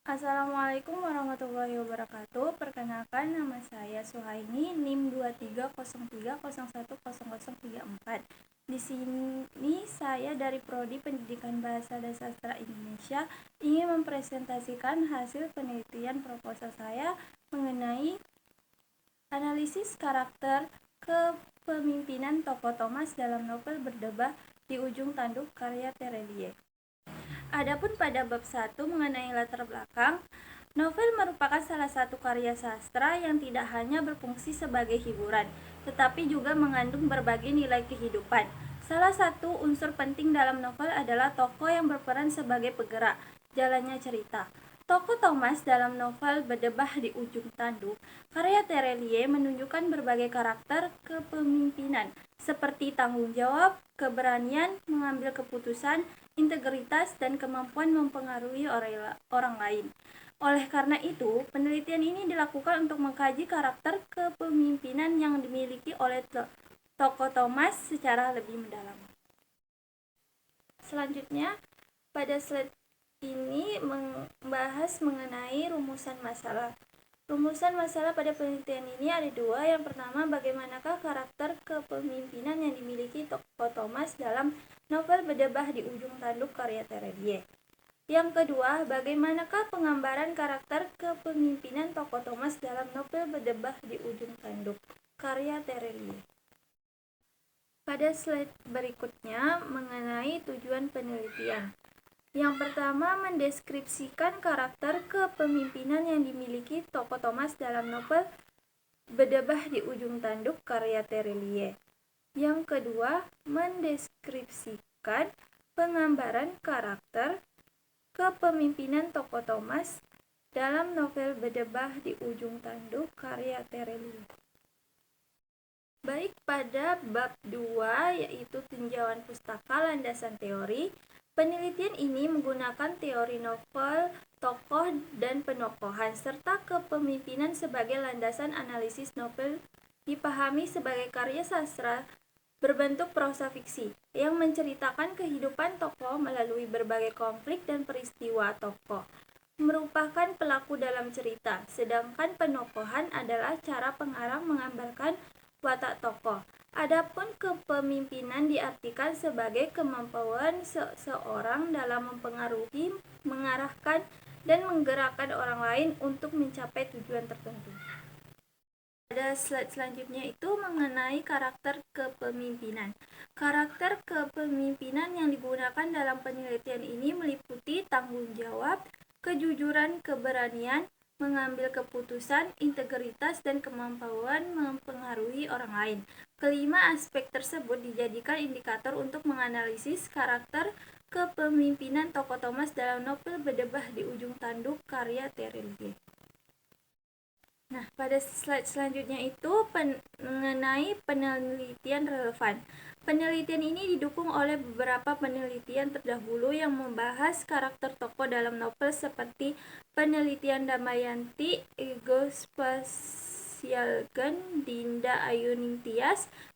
Assalamualaikum warahmatullahi wabarakatuh. Perkenalkan, nama saya Suhaini, NIM 2303010034. Di sini saya dari Prodi Pendidikan Bahasa dan Sastra Indonesia ingin mempresentasikan hasil penelitian proposal saya mengenai analisis karakter kepemimpinan tokoh Thomas dalam novel Berdebah di Ujung Tanduk karya Terelie. Adapun pada bab 1 mengenai latar belakang, novel merupakan salah satu karya sastra yang tidak hanya berfungsi sebagai hiburan, tetapi juga mengandung berbagai nilai kehidupan. Salah satu unsur penting dalam novel adalah tokoh yang berperan sebagai penggerak jalannya cerita. Tokoh Thomas dalam novel Berdebah di Ujung Tanduk karya Terelie menunjukkan berbagai karakter kepemimpinan seperti tanggung jawab, keberanian mengambil keputusan, integritas, dan kemampuan mempengaruhi orang lain. Oleh karena itu, penelitian ini dilakukan untuk mengkaji karakter kepemimpinan yang dimiliki oleh tokoh Thomas secara lebih mendalam. Selanjutnya, pada slide ini membahas mengenai rumusan masalah. Rumusan masalah pada penelitian ini ada dua. Yang pertama, bagaimanakah karakter kepemimpinan yang dimiliki tokoh Thomas dalam novel Berdebah di Ujung Tanduk karya Terelie. Yang kedua, bagaimanakah penggambaran karakter kepemimpinan tokoh Thomas dalam novel Berdebah di Ujung Tanduk karya Terelie. Pada slide berikutnya mengenai tujuan penelitian. Yang pertama, mendeskripsikan karakter kepemimpinan yang dimiliki tokoh Thomas dalam novel Berdebah di Ujung Tanduk karya Terelie. Yang kedua, mendeskripsikan penggambaran karakter kepemimpinan tokoh Thomas dalam novel Berdebah di Ujung Tanduk karya Terelie. Baik, pada bab 2 yaitu tinjauan pustaka landasan teori, penelitian ini menggunakan teori novel, tokoh, dan penokohan serta kepemimpinan sebagai landasan analisis novel dipahami sebagai karya sastra berbentuk prosa fiksi yang menceritakan kehidupan tokoh melalui berbagai konflik dan peristiwa tokoh merupakan pelaku dalam cerita, sedangkan penokohan adalah cara pengarang menggambarkan watak tokoh. Adapun kepemimpinan diartikan sebagai kemampuan seseorang dalam mempengaruhi, mengarahkan, dan menggerakkan orang lain untuk mencapai tujuan tertentu. Pada slide selanjutnya itu mengenai karakter kepemimpinan. Karakter kepemimpinan yang digunakan dalam penelitian ini meliputi tanggung jawab, kejujuran, keberanian, mengambil keputusan, integritas, dan kemampuan mempengaruhi orang lain. Kelima aspek tersebut dijadikan indikator untuk menganalisis karakter kepemimpinan tokoh Thomas dalam novel Berdebah di Ujung Tanduk karya Terelie. Nah, pada slide selanjutnya itu mengenai penelitian relevan. Penelitian ini didukung oleh beberapa penelitian terdahulu yang membahas karakter tokoh dalam novel seperti penelitian Damayanti, Ego Spasialgan, Dinda Ayuning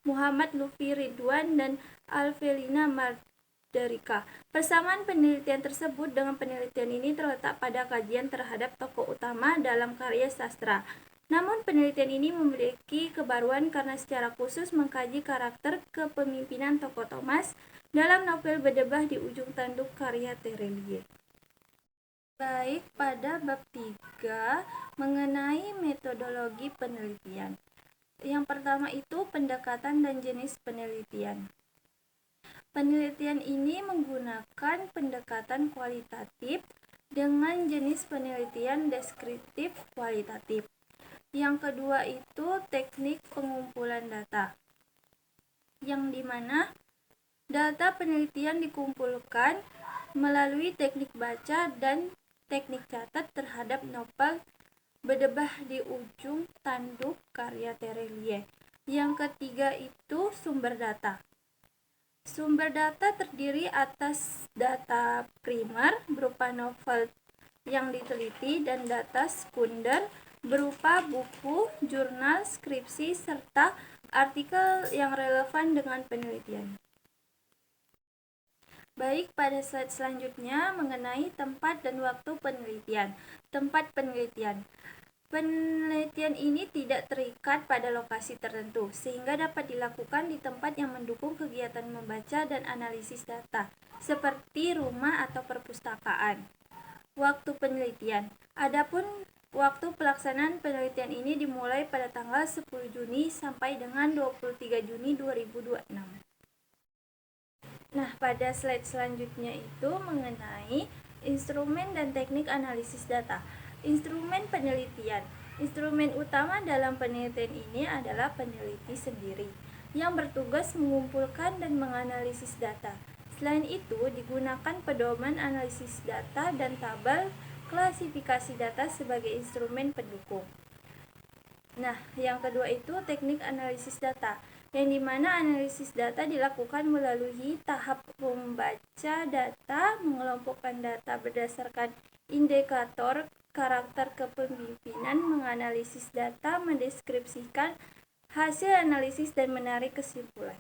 Muhammad Lutfi Ridwan, dan Alvelina Mardarika. Persamaan penelitian tersebut dengan penelitian ini terletak pada kajian terhadap tokoh utama dalam karya sastra. Namun penelitian ini memiliki kebaruan karena secara khusus mengkaji karakter kepemimpinan tokoh Thomas dalam novel Berdebah di Ujung Tanduk karya Terelie. Baik, pada bab 3 mengenai metodologi penelitian. Yang pertama itu pendekatan dan jenis penelitian. Penelitian ini menggunakan pendekatan kualitatif dengan jenis penelitian deskriptif kualitatif. Yang kedua itu teknik pengumpulan data, yang dimana data penelitian dikumpulkan melalui teknik baca dan teknik catat terhadap novel Berdebah di Ujung Tanduk karya Terelie. Yang ketiga itu sumber data. Sumber data terdiri atas data primer berupa novel yang diteliti dan data sekunder berupa buku, jurnal, skripsi, serta artikel yang relevan dengan penelitian. Baik, pada slide selanjutnya mengenai tempat dan waktu penelitian. Tempat penelitian. Penelitian ini tidak terikat pada lokasi tertentu, sehingga dapat dilakukan di tempat yang mendukung kegiatan membaca dan analisis data, seperti rumah atau perpustakaan. Waktu penelitian. Adapun waktu pelaksanaan penelitian ini dimulai pada tanggal 10 Juni sampai dengan 23 Juni 2026. Nah, pada slide selanjutnya itu mengenai instrumen dan teknik analisis data. Instrumen penelitian. Instrumen utama dalam penelitian ini adalah peneliti sendiri yang bertugas mengumpulkan dan menganalisis data. Selain itu, digunakan pedoman analisis data dan tabel klasifikasi data sebagai instrumen pendukung. Nah, yang kedua itu teknik analisis data, yang dimana analisis data dilakukan melalui tahap membaca data, mengelompokkan data berdasarkan indikator karakter kepemimpinan, menganalisis data, mendeskripsikan hasil analisis, dan menarik kesimpulan.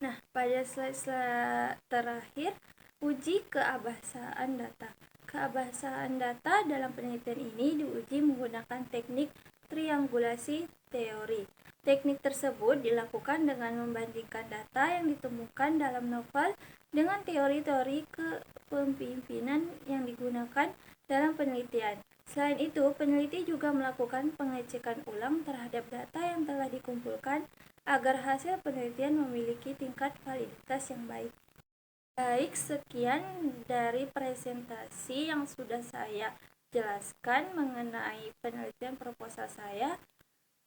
Nah, pada slide terakhir, uji keabsahan data. Keabsahan data dalam penelitian ini diuji menggunakan teknik triangulasi teori. Teknik tersebut dilakukan dengan membandingkan data yang ditemukan dalam novel dengan teori-teori kepemimpinan yang digunakan dalam penelitian. Selain itu, peneliti juga melakukan pengecekan ulang terhadap data yang telah dikumpulkan agar hasil penelitian memiliki tingkat validitas yang baik. Baik, sekian dari presentasi yang sudah saya jelaskan mengenai penelitian proposal saya.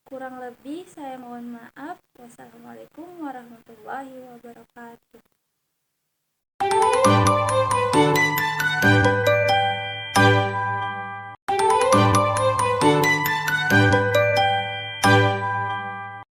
Kurang lebih saya mohon maaf. Wassalamualaikum warahmatullahi wabarakatuh.